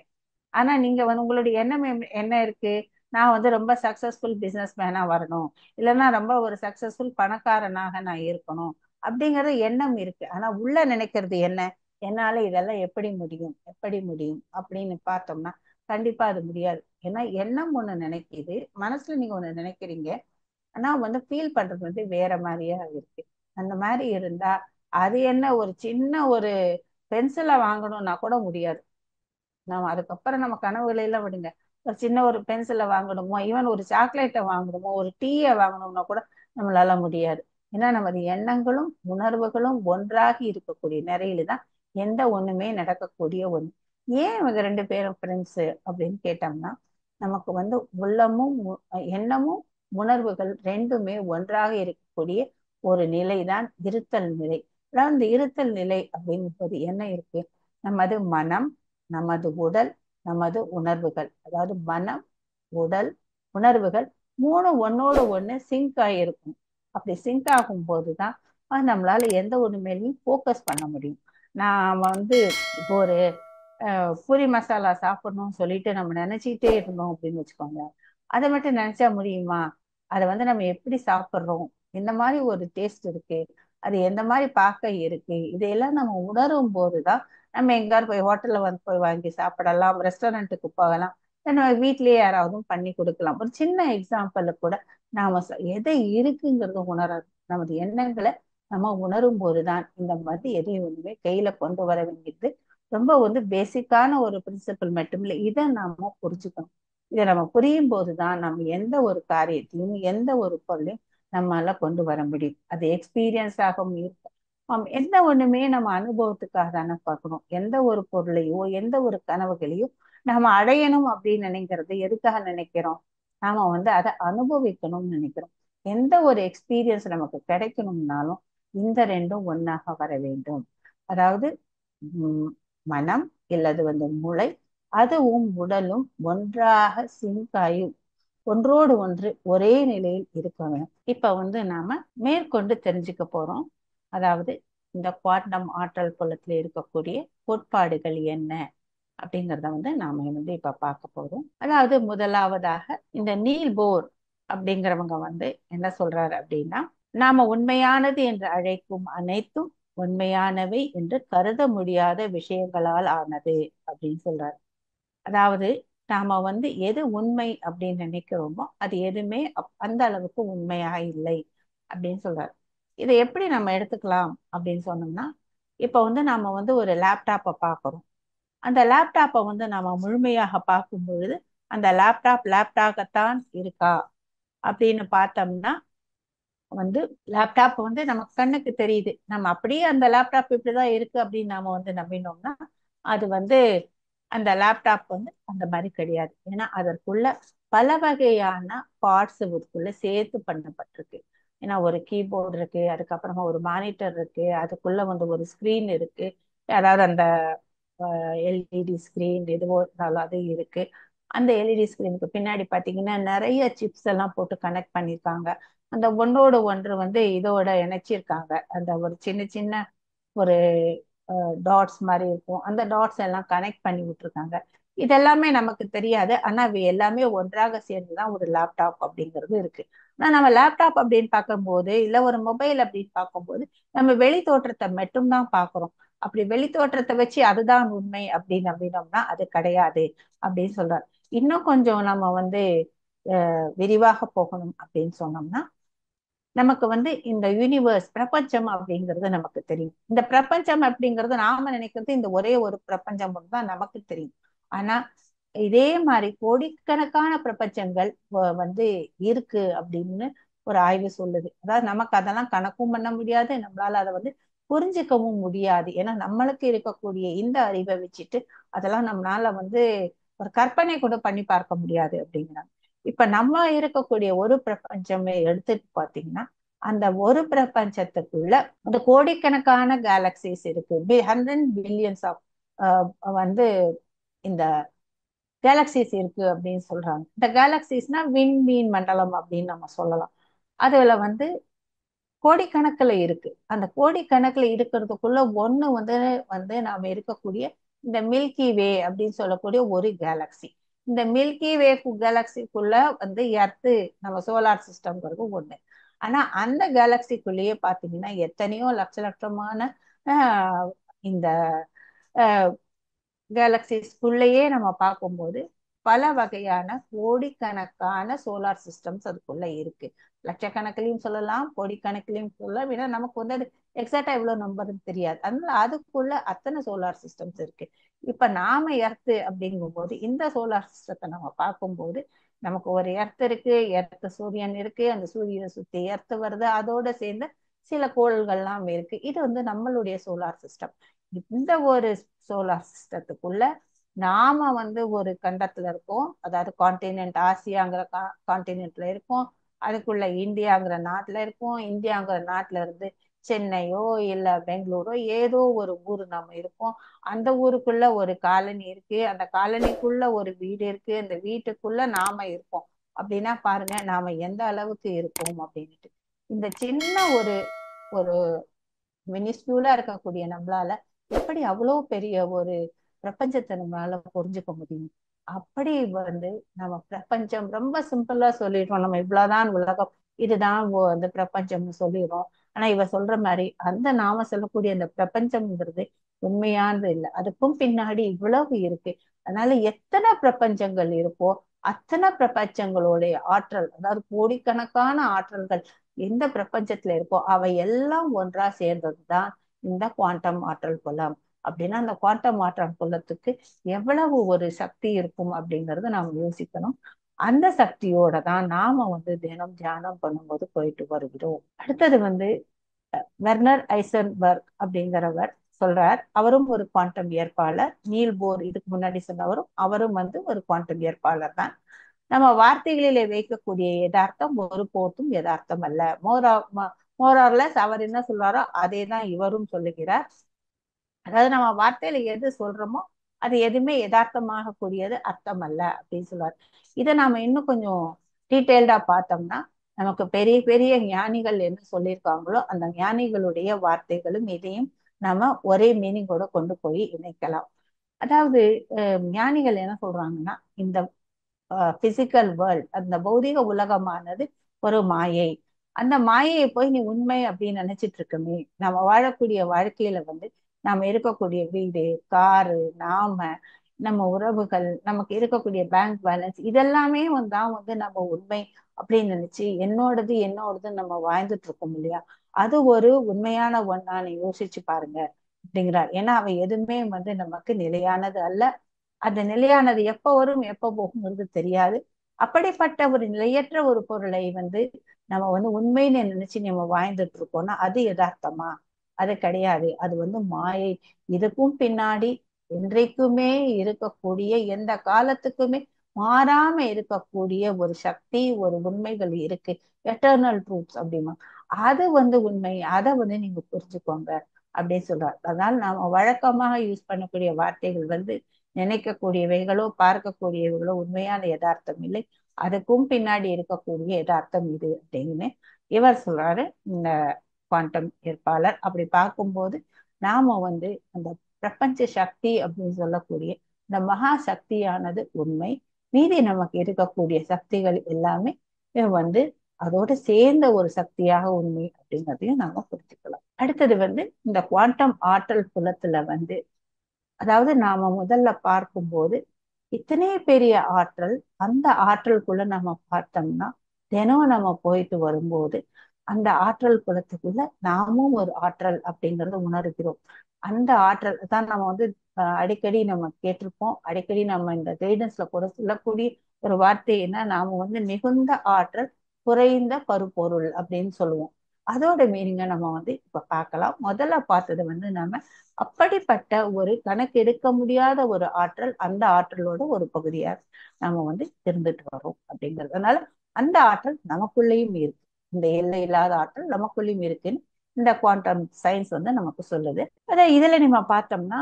B: ஆனா நீங்க வந்து உங்களுடைய எண்ணம் என்ன இருக்கு, நான் வந்து ரொம்ப சக்சஸ்ஃபுல் பிசினஸ் மேனா வரணும், இல்லைன்னா ரொம்ப ஒரு சக்சஸ்ஃபுல் பணக்காரனாக நான் இருக்கணும் அப்படிங்கிற எண்ணம் இருக்கு. ஆனா உள்ள நினைக்கிறது என்ன? என்னால இதெல்லாம் எப்படி முடியும், எப்படி முடியும் அப்படின்னு பார்த்தோம்னா கண்டிப்பா அது முடியாது. ஏன்னா எண்ணம் ஒண்ணு நினைக்குது, மனசுல நீங்க ஒண்ணு நினைக்கிறீங்க, ஆனா வந்து ஃபீல் பண்றது வந்து வேற மாதிரியா இருக்கு. அந்த மாதிரி இருந்தா அது என்ன, ஒரு சின்ன ஒரு பென்சிலை வாங்கணும்னா கூட முடியாது. நம்ம அதுக்கப்புறம் நம்ம கனவுகளை எல்லாம் விடுங்க, ஒரு சின்ன ஒரு பென்சிலை வாங்கணுமோ, ஈவன் ஒரு சாக்லேட்டை வாங்கணுமோ, ஒரு டீயை வாங்கணும்னா கூட நம்மளால முடியாது. ஏன்னா நமது எண்ணங்களும் உணர்வுகளும் ஒன்றாகி இருக்கக்கூடிய நிலையில தான் எந்த ஒண்ணுமே நடக்கக்கூடிய ஒண்ணு. ஏன் இவங்க ரெண்டு பேரும் ஃப்ரெண்ட்ஸு அப்படின்னு கேட்டோம்னா, நமக்கு வந்து உள்ளமும் எண்ணமும் உணர்வுகள் ரெண்டுமே ஒன்றாக இருக்கக்கூடிய ஒரு நிலைதான் இருத்தல் நிலை. அதாவது இந்த இருத்தல் நிலை அப்படிங்கும்போது என்ன இருக்கு? நமது மனம், நமது உடல், நமது உணர்வுகள், அதாவது மனம், உடல், உணர்வுகள் மூணு ஒன்னோட ஒண்ணு சிங்க் ஆகிருக்கும். அப்படி சிங்க் ஆகும் போதுதான் நம்மளால எந்த ஒண்ணு மேலேயும் ஃபோக்கஸ் பண்ண முடியும். நான் வந்து இப்போ ஒரு பூரி மசாலா சாப்பிடணும்னு சொல்லிட்டு நம்ம நினைச்சிட்டே இருந்தோம் அப்படின்னு வச்சுக்கோங்க, அதை மட்டும் நினைச்சா முடியுமா? அதை வந்து நம்ம எப்படி சாப்பிட்றோம், இந்த மாதிரி ஒரு டேஸ்ட் இருக்கு, அது எந்த மாதிரி பார்க்க இருக்கு, இதையெல்லாம் நம்ம உணரும் போதுதான் நம்ம எங்காவது போய் ஹோட்டல்ல வந்து போய் வாங்கி சாப்பிடலாம், ரெஸ்டாரண்ட்டுக்கு போகலாம், நம்ம வீட்லயே யாராவது பண்ணி கொடுக்கலாம். ஒரு சின்ன எக்ஸாம்பிள் கூட நாம எதை இருக்குங்கிறது உணராது. நமது எண்ணங்களை நம்ம உணரும் போதுதான் இந்த மாதிரி எதையும் ஒண்ணுமே கையில கொண்டு வர வேண்டியது. ரொம்ப வந்து பேசிக்கான ஒரு பிரின்சிபல் மட்டும் இல்லை, இதை நாம புரிஞ்சுக்கணும். இதை நம்ம புரியும் போதுதான் நம்ம எந்த ஒரு காரியத்தையும் எந்த ஒரு பொருளையும் நம்மளால கொண்டு வர முடியும். அது எக்ஸ்பீரியன்ஸாகவும் இருக்கும். எந்த ஒண்ணுமே நம்ம அனுபவத்துக்காக தானே பார்க்கணும். எந்த ஒரு பொருளையோ எந்த ஒரு கனவுகளையோ நம்ம அடையணும் அப்படின்னு நினைக்கிறது எதுக்காக நினைக்கிறோம்? நாம வந்து அதை அனுபவிக்கணும்னு நினைக்கிறோம். எந்த ஒரு எக்ஸ்பீரியன்ஸ் நமக்கு கிடைக்கணும்னாலும் இந்த ரெண்டும் ஒன்னாக வர வேண்டும். அதாவது உம் மனம் இல்லது வந்து மூளை, அதுவும் உடலும் ஒன்றாக சிங்காயு ஒன்றோடு ஒன்று ஒரே நிலையில் இருக்க வேண்டும். இப்ப வந்து நாம மேற்கொண்டு தெரிஞ்சுக்க போறோம். அதாவது இந்த குவாண்டம் ஆற்றல் புலத்துல இருக்கக்கூடிய கோட்பாடுகள் என்ன அப்படிங்கிறத வந்து நாம வந்து இப்ப பார்க்க போறோம். அதாவது முதலாவதாக இந்த நீல் போர் அப்படிங்கிறவங்க வந்து என்ன சொல்றாரு அப்படின்னா, நாம உண்மையானது என்று அழைக்கும் அனைத்தும் உண்மையானவை என்று கருத முடியாத விஷயங்களால் ஆனது அப்படின்னு சொல்றாரு. அதாவது நாம வந்து எது உண்மை அப்படின்னு நினைக்கிறோமோ அது எதுவுமே அந்த அளவுக்கு உண்மையா இல்லை அப்படின்னு சொல்றாரு. இதை எப்படி நம்ம எடுத்துக்கலாம் அப்படின்னு சொன்னோம்னா, இப்ப வந்து நாம வந்து ஒரு லேப்டாப்பை பார்க்கிறோம். அந்த லேப்டாப்பை வந்து நாம முழுமையாக பார்க்கும் பொழுது அந்த லேப்டாப்பாகத்தான் இருக்கா அப்படின்னு பார்த்தோம்னா வந்து லேப்டாப் வந்து நமக்கு கண்ணுக்கு தெரியுது. நம்ம அப்படியே அந்த லேப்டாப் இப்படிதான் இருக்கு அப்படின்னு நாம வந்து நம்பினோம்னா அது வந்து அந்த லேப்டாப் வந்து அந்த மாதிரி கிடையாது. ஏன்னா அதற்குள்ள பல வகையான பார்ட்ஸ் இதுக்குள்ள சேர்த்து பண்ணப்பட்டிருக்கு. ஏன்னா ஒரு கீபோர்டு இருக்கு, அதுக்கப்புறமா ஒரு மானிட்டர் இருக்கு, அதுக்குள்ள வந்து ஒரு ஸ்கிரீன் இருக்கு, அதாவது அந்த எல்இடி ஸ்கிரீன் எதுவோ இருந்தாலும் அது இருக்கு. அந்த எல்இடி ஸ்கிரீனுக்கு பின்னாடி பாத்தீங்கன்னா நிறைய சிப்ஸ் எல்லாம் போட்டு கனெக்ட் பண்ணியிருக்காங்க. அந்த ஒன்றோடு ஒன்று வந்து இதோட இணைச்சிருக்காங்க. அந்த ஒரு சின்ன சின்ன ஒரு டாட்ஸ் மாதிரி இருக்கும், அந்த டாட்ஸ் எல்லாம் கனெக்ட் பண்ணி விட்டுருக்காங்க. இதெல்லாமே நமக்கு தெரியாது, ஆனா இவை எல்லாமே ஒன்றாக சேர்ந்துதான் ஒரு லேப்டாப் அப்படிங்கிறது இருக்கு. ஆனா நம்ம லேப்டாப் அப்படின்னு பார்க்கும்போது இல்ல ஒரு மொபைல் அப்படின்னு பார்க்கும்போது நம்ம வெளி தோற்றத்தை மட்டும்தான் பார்க்கிறோம். அப்படி வெளி தோற்றத்தை வச்சு அதுதான் உண்மை அப்படின்னு நம்பினோம்னா அது கிடையாது அப்படின்னு சொல்றாரு. இன்னும் கொஞ்சம் நம்ம வந்து விரிவாக போகணும் அப்படின்னு சொன்னோம்னா, நமக்கு வந்து இந்த யூனிவர்ஸ் பிரபஞ்சம் அப்படிங்கிறது நமக்கு தெரியும். இந்த பிரபஞ்சம் அப்படிங்கிறது நாம நினைக்கிறது இந்த ஒரே ஒரு பிரபஞ்சம் தான் நமக்கு தெரியும். ஆனா இதே மாதிரி கோடிக்கணக்கான பிரபஞ்சங்கள் வந்து இருக்கு அப்படின்னு ஒரு ஆய்வு சொல்லுது. அதாவது நமக்கு அதெல்லாம் கணக்கும் பண்ண முடியாது, நம்மளால அதை வந்து புரிஞ்சுக்கவும் முடியாது. ஏன்னா நம்மளுக்கு இருக்கக்கூடிய இந்த அறிவை வச்சுட்டு அதெல்லாம் நம்மளால வந்து ஒரு கற்பனை கூட பண்ணி பார்க்க முடியாது அப்படிங்கிறாங்க. இப்ப நம்ம இருக்கக்கூடிய ஒரு பிரபஞ்சமே எடுத்துட்டு பாத்தீங்கன்னா, அந்த ஒரு பிரபஞ்சத்துக்குள்ள அந்த கோடிக்கணக்கான கேலக்சிஸ் இருக்கு, 100 பில்லியன்ஸ் ஆஃப் வந்து இந்த கேலக்சிஸ் இருக்கு அப்படின்னு சொல்றாங்க. இந்த கேலக்சிஸ்னா விண்மீன் மண்டலம் அப்படின்னு நம்ம சொல்லலாம். அதுல வந்து கோடிக்கணக்குல இருக்கு. அந்த கோடிக்கணக்குல இருக்கிறதுக்குள்ள ஒண்ணு வந்து வந்து நாம இருக்கக்கூடிய இந்த மில்கி வே அப்படின்னு சொல்லக்கூடிய ஒரு கேலக்சி. இந்த மில்கி வே கேலக்சிக்குள்ள வந்து எர்த்து நம்ம சோலார் சிஸ்டம்ங்கிறது ஒண்ணு. ஆனா அந்த கேலக்சிக்குள்ளேயே பாத்தீங்கன்னா எத்தனையோ லட்ச லட்சமான இந்த கேலக்சிஸ்குள்ளேயே நம்ம பார்க்கும்போது பல வகையான கோடிக்கணக்கான சோலார் சிஸ்டம்ஸ் அதுக்குள்ள இருக்கு. லட்சக்கணக்கிலையும் சொல்லலாம், கோடிக்கணக்கிலையும் சொல்லலாம். ஏன்னா நமக்கு வந்து அது எக்ஸாக்டா எவ்வளவு நம்பர்னு தெரியாது. அதனால அதுக்குள்ள அத்தனை சோலார் சிஸ்டம்ஸ் இருக்கு. இப்ப நாம எர்த்து அப்படிங்கும் போது இந்த சோலார் சிஸ்டத்தை நம்ம பார்க்கும்போது நமக்கு ஒரு எர்த் இருக்கு, எர்த் சூரியன் இருக்கு, அந்த சூரியனை சுத்தி எர்த் வருது, அதோட சேர்ந்து சில கோள்கள்லாம் இருக்கு. இது வந்து நம்மளுடைய சோலார் சிஸ்டம். இந்த ஒரு சோலார் சிஸ்டத்துக்குள்ள நாம வந்து ஒரு கண்டத்துல இருக்கோம், அதாவது கான்டினென்ட் ஆசியாங்கிற கான்டினென்ட்ல இருக்கோம். அதுக்குள்ள இந்தியாங்கிற நாட்டுல இருக்கோம். இந்தியாங்கிற நாட்டுல இருந்து சென்னையோ இல்ல பெங்களூரோ ஏதோ ஒரு ஊர் நாம இருக்கோம். அந்த ஊருக்குள்ள ஒரு காலனி இருக்கு, அந்த காலனிக்குள்ள ஒரு வீடு இருக்கு, அந்த வீட்டுக்குள்ள நாம இருக்கோம். அப்படின்னா பாருங்க நாம எந்த அளவுக்கு இருக்கோம் அப்படின்ட்டு. இந்த சின்ன ஒரு ஒரு மினிஸ்கியூலா இருக்கக்கூடிய நம்மளால எப்படி அவ்வளவு பெரிய ஒரு பிரபஞ்சத்தை நம்மளால புரிஞ்சுக்க முடியும்? அப்படி வந்து நம்ம பிரபஞ்சம் ரொம்ப சிம்பிளா சொல்லிடுறோம், நம்ம இவ்வளவுதான் உலகம், இதுதான் அந்த பிரபஞ்சம்னு சொல்லிடுறோம். ஆனா இவ சொல்ற மாதிரி அந்த நாம சொல்லக்கூடிய அந்த பிரபஞ்சம்ங்கிறது உண்மையானது இல்லை. அதுக்கும் பின்னாடி இவ்வளவு இருக்கு. அதனால எத்தனை பிரபஞ்சங்கள் இருக்கோ அத்தனை பிரபஞ்சங்களுடைய ஆற்றல், அதாவது கோடிக்கணக்கான ஆற்றல்கள் எந்த பிரபஞ்சத்துல இருக்கோ அவை எல்லாம் ஒன்றா சேர்ந்ததுதான் இந்த குவாண்டம் ஆற்றல் புலம். அப்படின்னா அந்த குவாண்டம் ஆற்றல் புலத்துக்கு எவ்வளவு ஒரு சக்தி இருக்கும் அப்படிங்கறத நாம் யோசிக்கணும். அந்த சக்தியோட தான் நாம வந்து தினம் தியானம் பண்ணும்போது போயிட்டு வருகிறோம். அடுத்தது வந்து வெர்னர் ஐசன்பர்க் அப்படிங்கிறவர் சொல்றார். அவரும் ஒரு குவாண்டம் இயற்பாளர். நீல் போர் இதுக்கு முன்னாடி சொன்னவரும் அவரும் வந்து ஒரு குவாண்டம் இயற்பாளர் தான். நம்ம வார்த்தைகளிலே வைக்கக்கூடிய யதார்த்தம் ஒரு போத்தும் யதார்த்தம் அல்ல. மோரார்லெஸ் அவர் என்ன சொல்றாரோ அதே தான் இவரும் சொல்லுகிறார். அதாவது நம்ம வார்த்தையில எது சொல்றோமோ அது எதுவுமே யதார்த்தமாக கூடியது அர்த்தம் அல்ல அப்படின்னு சொல்லுவார். இதை நாம இன்னும் கொஞ்சம் டீட்டெயில்டா பார்த்தோம்னா நமக்கு பெரிய பெரிய ஞானிகள் என்ன சொல்லியிருக்காங்களோ அந்த ஞானிகளுடைய வார்த்தைகளும் இதையும் நம்ம ஒரே மீனிங்கோட கொண்டு போய் இணைக்கலாம். அதாவது ஞானிகள் என்ன சொல்றாங்கன்னா இந்த பிசிக்கல் வேர்ல்ட், அந்த பௌதிக உலகமானது ஒரு மாயை. அந்த மாயையை போய் நீ உண்மை அப்படின்னு நினைச்சிட்டு இருக்கமே. நம்ம வாழக்கூடிய வாழ்க்கையில வந்து நாம இருக்கக்கூடிய வீடு, காரு, நாம, நம்ம உறவுகள், நமக்கு இருக்கக்கூடிய பேங்க் பேலன்ஸ், இதெல்லாமே தான் வந்து நம்ம உண்மை அப்படின்னு நினைச்சு என்னோடது என்னோடதுன்னு நம்ம வாழ்ந்துட்டு இருக்கோம் இல்லையா? அது ஒரு உண்மையான ஒண்ணான்னு யோசிச்சு பாருங்க அப்படிங்கிறார். ஏன்னா அவை எதுவுமே வந்து நமக்கு நிலையானது அல்ல. அந்த நிலையானது எப்ப வரும் எப்ப போகுங்கிறது தெரியாது. அப்படிப்பட்ட ஒரு நிலையற்ற ஒரு பொருளை வந்து நம்ம வந்து உண்மைன்னு நினைச்சு நம்ம வாழ்ந்துட்டு இருக்கோம்னா அது யதார்த்தமா? அது கிடையாது, அது வந்து மாயை. இதுக்கும் பின்னாடி என்றைக்குமே இருக்கக்கூடிய, எந்த காலத்துக்குமே மாறாம இருக்கக்கூடிய ஒரு சக்தி, ஒரு உண்மைகள் இருக்கு. எட்டர்னல் ட்ரூத்ஸ் அப்படிமா, அது வந்து உண்மை. அதை வந்து நீங்க புரிஞ்சுக்கோங்க அப்படின்னு சொல்றாரு. அதனால நாம வழக்கமாக யூஸ் பண்ணக்கூடிய வார்த்தைகள் வந்து நினைக்கக்கூடியவைகளோ பார்க்கக்கூடியவைகளோ உண்மையான யதார்த்தம் இல்லை. அதுக்கும் பின்னாடி இருக்கக்கூடிய யதார்த்தம் இது அப்படின்னு இவர் சொல்றாரு, இந்த குவாண்டம் ஏற்பாளர். அப்படி பார்க்கும்போது நாம வந்து அந்த பிரபஞ்ச சக்தி அப்படின்னு சொல்லக்கூடிய இந்த மகா சக்தியானது உண்மை. மீதி நமக்கு இருக்கக்கூடிய சக்திகள் எல்லாமே வந்து அதோட சேர்ந்த ஒரு சக்தியாக உண்மை அப்படிங்கிறதையும் நாம புரிஞ்சுக்கலாம். அடுத்தது வந்து இந்த குவாண்டம் ஆற்றல் புலத்துல வந்து, அதாவது நாம முதல்ல பார்க்கும்போது இத்தனை பெரிய ஆற்றல், அந்த ஆற்றலுக்குள்ள நம்ம பார்த்தோம்னா தினம் நம்ம போயிட்டு வரும்போது அந்த ஆற்றல் குலத்துக்குள்ள நாமும் ஒரு ஆற்றல் அப்படிங்கறத உணர்கிறோம். அந்த ஆற்றல் தான் நம்ம வந்து அடிக்கடி நம்ம கேட்டிருப்போம். அடிக்கடி நம்ம இந்த கைடன்ஸ்ல கூட சொல்லக்கூடிய ஒரு வார்த்தை என்ன, நாம வந்து மிகுந்த ஆற்றல் குறைந்த பருப்பொருள் அப்படின்னு சொல்லுவோம். அதோட மீனிங்க நம்ம வந்து இப்ப பார்க்கலாம். முதல்ல பார்த்தது வந்து நம்ம அப்படிப்பட்ட ஒரு கணக்கெடுக்க முடியாத ஒரு ஆற்றல், அந்த ஆற்றலோட ஒரு பகுதியா நம்ம வந்து இருந்துட்டு வரோம் அப்படிங்கிறதுனால அந்த ஆற்றல் நமக்குள்ளேயும் இருக்கு. இந்த எல்லை இல்லாத ஆற்றல் நமக்குள்ளேயும் இருக்குன்னு இந்த குவாண்டம் சயின்ஸ் வந்து நமக்கு சொல்லுது. அத இதுல நம்ம பார்த்தோம்னா,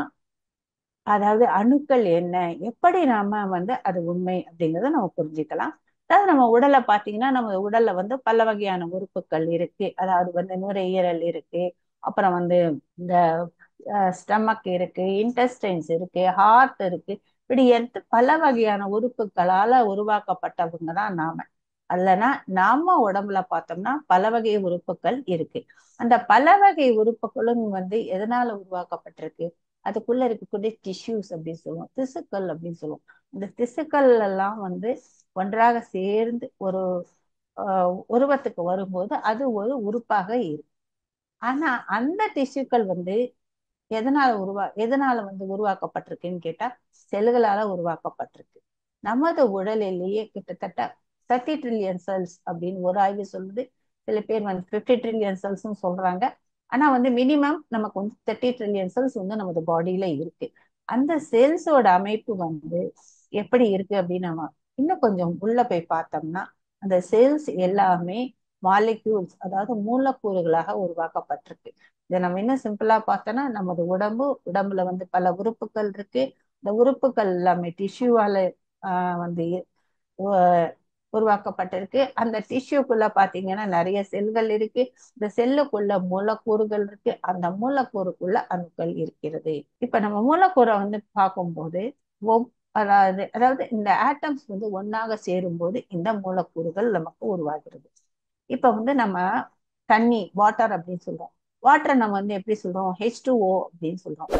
B: அதாவது அணுக்கள் என்ன, எப்படி நாம வந்து அது உண்மை அப்படிங்கிறத நம்ம புரிஞ்சுக்கலாம். அதாவது நம்ம உடலை பார்த்தீங்கன்னா நம்ம உடல்ல வந்து பல வகையான உறுப்புகள் இருக்கு. அதாவது வந்து நுரையீரல் இருக்கு, அப்புறம் வந்து இந்த ஸ்டமக் இருக்கு, இன்டெஸ்டைன்ஸ் இருக்கு, ஹார்ட் இருக்கு. இப்படி எடுத்து பல வகையான உறுப்புகளால உருவாக்கப்பட்டவங்க தான் நாம. அல்லனா நாம உடம்புல பார்த்தோம்னா பல வகை உறுப்புகள் இருக்கு. அந்த பல வகை உறுப்புகளும் எதனால உருவாக்கப்பட்டிருக்கு? அதுக்குள்ள இருக்கக்கூடிய டிஷ்யூஸ் அப்படின்னு சொல்லுவோம், திசுக்கள் அப்படின்னு சொல்லுவோம். இந்த திசுக்கள் எல்லாம் ஒன்றாக சேர்ந்து ஒரு உருவத்துக்கு வரும்போது அது ஒரு உறுப்பாக இருக்கு. ஆனா அந்த டிஷ்யூக்கள் எதனால உருவாக்கப்பட்டிருக்குன்னு கேட்டா செல்களால உருவாக்கப்பட்டிருக்கு. நமது உடலிலேயே கிட்டத்தட்ட 30 ட்ரில்லியன் செல்ஸ் அப்படின்னு ஒரு ஆய்வு சொல்லுது. சில பேர் 50 ட்ரில்லியன் செல்ஸ் சொல்றாங்க. ஆனா மினிமம் நமக்கு 30 ட்ரில்லியன் செல்ஸ் நமது பாடியில இருக்கு. அந்த செல்ஸோட அமைப்பு எப்படி இருக்கு அப்படின்னு நம்ம இன்னும் கொஞ்சம் உள்ள போய் பார்த்தோம்னா, அந்த செல்ஸ் எல்லாமே மாலிக்யூல்ஸ், அதாவது மூலக்கூறுகளாக உருவாக்கப்பட்டிருக்கு. இதை நம்ம இன்னும் சிம்பிளா பார்த்தோம்னா, நமது உடம்புல பல உறுப்புகள் இருக்கு. இந்த உறுப்புகள் எல்லாமே டிஷ்யூவால வந்து உருவாக்கப்பட்டிருக்கு. அந்த டிஷ்யூக்குள்ள பாத்தீங்கன்னா நிறைய செல்கள் இருக்கு. இந்த செல்லுக்குள்ள மூலக்கூறுகள் இருக்கு. அந்த மூலக்கூறுக்குள்ள அணுக்கள் இருக்கிறது. இப்ப நம்ம மூலக்கூறை பார்க்கும்போது அதாவது இந்த ஆட்டம்ஸ் ஒன்னாக சேரும் போது இந்த மூலக்கூறுகள் நமக்கு உருவாகிறது. இப்ப நம்ம தண்ணி, வாட்டர் அப்படின்னு சொல்றோம். வாட்டரை நம்ம எப்படி சொல்றோம்? H2O அப்படின்னு சொல்றோம்.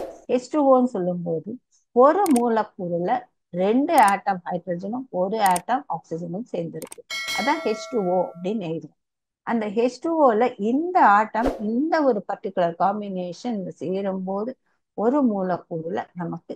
B: H2Oன்னு சொல்லும் போது ஒரு மூலக்கூறுல 2 ஆட்டம் ஹைட்ரஜனும் 1 ஆட்டம் ஆக்சிஜனும் சேர்ந்திருக்கு. அதான் H2O அப்படின்னு எழுதுறோம். அந்த H2Oல இந்த ஆட்டம் இந்த ஒரு பர்டிகுலர் காம்பினேஷன் சேரும் போது ஒரு மூலக்கூறுல நமக்கு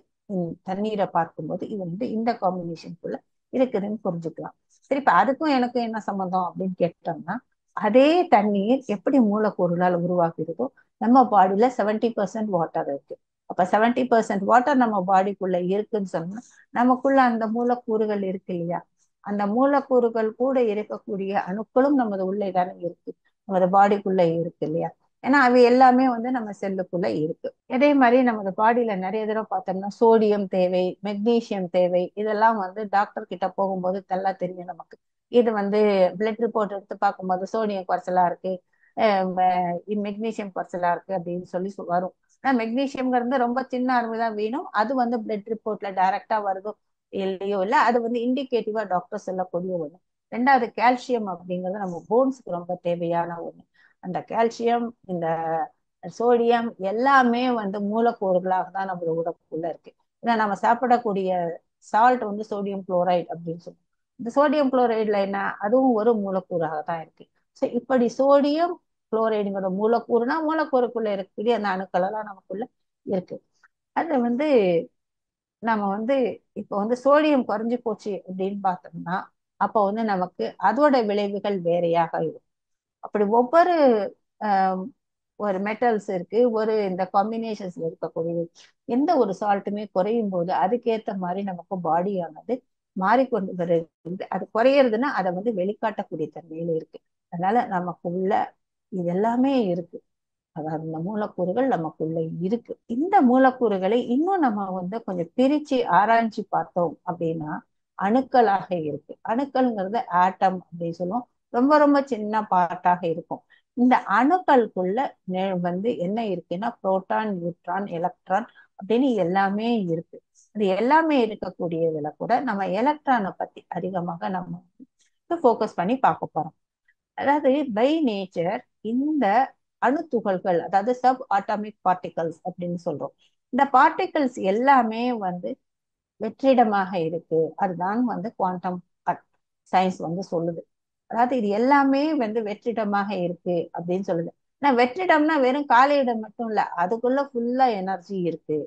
B: தண்ணீரை பார்க்கும்போது இது இந்த காம்பினேஷனுக்குள்ள இருக்குதுன்னு புரிஞ்சுக்கலாம். சரி, இப்ப அதுக்கும் எனக்கும் என்ன சம்பந்தம் அப்படின்னு கேட்டோம்னா, அதே தண்ணீர் எப்படி மூலக்கூறுகளால் உருவாக்குறதோ, நம்ம பாடியில 70% வாட்டர் இருக்கு. அப்ப 70% வாட்டர் நம்ம பாடிக்குள்ள இருக்குன்னு சொன்னா, நமக்குள்ள அந்த மூலக்கூறுகள் இருக்கு இல்லையா? அந்த மூலக்கூறுகள் கூட இருக்கக்கூடிய அணுக்களும் நமது உள்ளே தானே இருக்கு, நமது பாடிக்குள்ள இருக்கு இல்லையா? ஏன்னா அவை எல்லாமே நம்ம செல்லுக்குள்ள இருக்கு. அதே மாதிரி நமது பாடியில நிறைய தடவை பார்த்தோம்னா சோடியம் தேவை, மெக்னீசியம் தேவை. இதெல்லாம் டாக்டர் கிட்ட போகும்போது நல்லா தெரியும் நமக்கு. இது பிளட் ரிப்போர்ட் எடுத்து பார்க்கும்போது சோடியம் குறைச்சலா இருக்கு, மெக்னீசியம் குறைச்சலா இருக்கு அப்படின்னு சொல்லி வரும். ஆனா மெக்னீசியம்ங்கிறது ரொம்ப சின்ன அளவு தான் வேணும். அது பிளட் ரிப்போர்ட்ல டைரக்டா வருதோ இல்லையோ இல்ல, அது இண்டிகேட்டிவா டாக்டர் சொல்லக்கூடிய ஒண்ணு. ரெண்டாவது கால்சியம் அப்படிங்கிறது நம்ம போன்ஸுக்கு ரொம்ப தேவையான ஒண்ணு. அந்த கால்சியம், இந்த சோடியம் எல்லாமே மூலக்கூறுகளாக தான் நம்ம உடம்புக்குள்ள இருக்கு. ஏன்னா நம்ம சாப்பிடக்கூடிய சால்ட் சோடியம் குளோரைடு அப்படின்னு சொல்லுவோம். இந்த சோடியம் குளோரைடுல என்ன, அதுவும் ஒரு மூலக்கூறாக தான் இருக்கு. ஸோ இப்படி சோடியம் குளோரைடுங்கிற மூலக்கூறுனா மூலக்கூறுக்குள்ள இருக்கக்கூடிய அந்த அணுக்கள் எல்லாம் நமக்குள்ள இருக்கு. அது நம்ம இப்போ சோடியம் குறைஞ்சு போச்சு அப்படின்னு பார்த்தோம்னா, அப்போ நமக்கு அதோட விளைவுகள் வேறையாக இருக்கும். அப்படி ஒவ்வொரு ஆஹ் ஒரு மெட்டல்ஸ் இருக்கு, ஒரு இந்த காம்பினேஷன்ஸ்ல இருக்கக்கூடிய எந்த ஒரு சால்ட்டுமே குறையும் போது அதுக்கேற்ற மாதிரி நமக்கு பாடியானது மாறிக்கொண்டு வருது. அது குறையிறதுன்னா அதை வெளிக்காட்டக்கூடிய தன்மையில இருக்கு. அதனால நமக்குள்ள இது எல்லாமே இருக்கு. அதாவது இந்த மூலக்கூறுகள் நமக்குள்ள இருக்கு. இந்த மூலக்கூறுகளை இன்னும் நம்ம கொஞ்சம் பிரிச்சு ஆராய்ச்சி பார்த்தோம் அப்படின்னா அணுக்களாக இருக்கு. அணுக்கள்ங்கிறது ஆட்டம் அப்படின்னு சொல்லுவோம். ரொம்ப ரொம்ப சின்ன பார்ட்டாக இருக்கும். இந்த அணுக்களுக்குள்ள என்ன இருக்குன்னா புரோட்டான், நியூட்ரான், எலக்ட்ரான் அப்படின்னு எல்லாமே இருக்கு. இது எல்லாமே இருக்கக்கூடியதுல கூட நம்ம எலக்ட்ரானை பத்தி அதிகமாக நம்ம ஃபோக்கஸ் பண்ணி பார்க்க போறோம். அதாவது பை நேச்சர் இந்த அணுத்துகள்கள், அதாவது சப் ஆட்டாமிக் பார்ட்டிகல்ஸ் அப்படின்னு சொல்றோம். இந்த பார்ட்டிகல்ஸ் எல்லாமே வெற்றிடமாக இருக்கு. அதுதான் குவாண்டம் சயின்ஸ் சொல்லுது. அதாவது இது எல்லாமே வெற்றிடமாக இருக்கு அப்படின்னு சொல்லுது. ஆனா வெற்றிடம்னா வெறும் காலி இடம் மட்டும் இல்ல, அதுக்குள்ள ஃபுல்லா எனர்ஜி இருக்கு,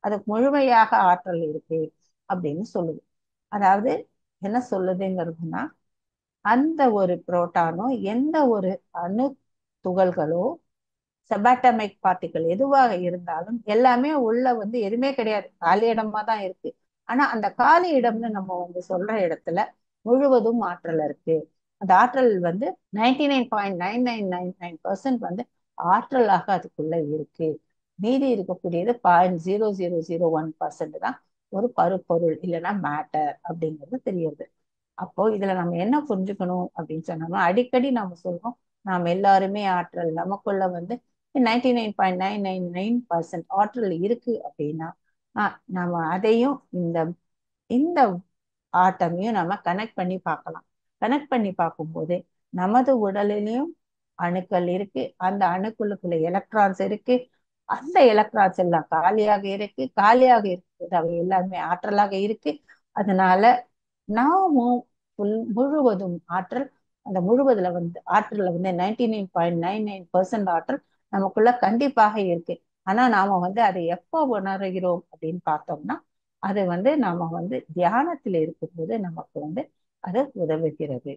B: அதுக்கு முழுமையாக ஆற்றல் இருக்கு அப்படின்னு சொல்லுது. அதாவது என்ன சொல்லுதுங்கிறதுனா, அந்த ஒரு புரோட்டானோ எந்த ஒரு அணு துகள்களோ சபாட்டமிக் பார்ட்டிகள் எதுவாக இருந்தாலும் எல்லாமே உள்ள எதுவுமே கிடையாது, காலி இடமா தான் இருக்கு. ஆனா அந்த காலி இடம்னு நம்ம சொல்ற இடத்துல முழுவதும் ஆற்றல் இருக்கு. அந்த ஆற்றல் 99.9999% ஆற்றலாக அதுக்குள்ள இருக்கு. மீதி இருக்கக்கூடியது 0.0001% தான் ஒரு பருப்பொருள் இல்லைன்னா மேட்டர் அப்படிங்கிறது தெரியுது. அப்போ இதுல நம்ம என்ன புரிஞ்சுக்கணும் அப்படின்னு சொன்னோம்னா, அடிக்கடி நாம சொல்றோம் நாம் எல்லாருமே ஆற்றல், நமக்குள்ள 99.999% ஆற்றல் இருக்கு அப்படின்னா, நம்ம அதையும் இந்த இந்த ஆட்டமையும் நம்ம கனெக்ட் பண்ணி பார்க்கலாம். கனெக்ட் பண்ணி பார்க்கும்போது நமது உடலிலையும் அணுக்கள் இருக்கு, அந்த அணுக்களுக்குள்ள எலக்ட்ரான்ஸ் இருக்கு, அந்த எலக்ட்ரான்ஸ் எல்லாம் காலியாக இருக்கு, காலியாக இருக்குது அவை எல்லாமே ஆற்றலாக இருக்கு. அதனால நாமும் முழுவதும் ஆற்றல், அந்த முழுவதுல ஆற்றல்ல 99.99% ஆற்றல் நமக்குள்ள கண்டிப்பாக இருக்கு. ஆனா நாம அதை எப்போ உணர்கிறோம் அப்படின்னு பார்த்தோம்னா, அது நாம தியானத்துல இருக்கும்போது நமக்கு அது உதவுகிறது.